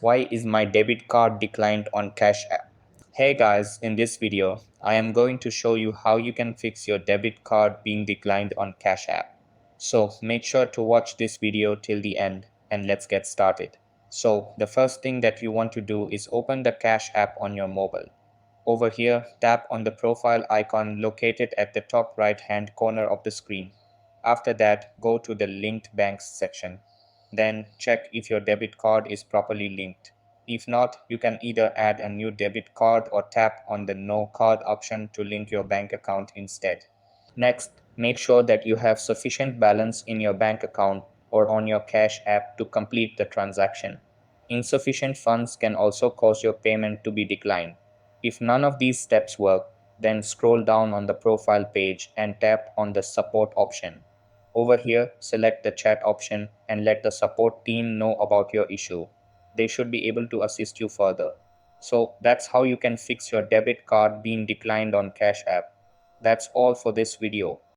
Why is my debit card declined on Cashapp? Hey guys, in this video, I am going to show you how you can fix your debit card being declined on Cashapp. So make sure to watch this video till the end and let's get started. So the first thing that you want to do is open the Cash app on your mobile. Over here, tap on the profile icon located at the top right hand corner of the screen. After that, go to the linked banks section. Then check if your debit card is properly linked. If not, you can either add a new debit card or tap on the no card option to link your bank account instead. Next, make sure that you have sufficient balance in your bank account or on your Cash app to complete the transaction. Insufficient funds can also cause your payment to be declined. If none of these steps work, then scroll down on the profile page and tap on the support option. Over here, select the chat option and let the support team know about your issue. They should be able to assist you further. So that's how you can fix your debit card being declined on Cash app. That's all for this video.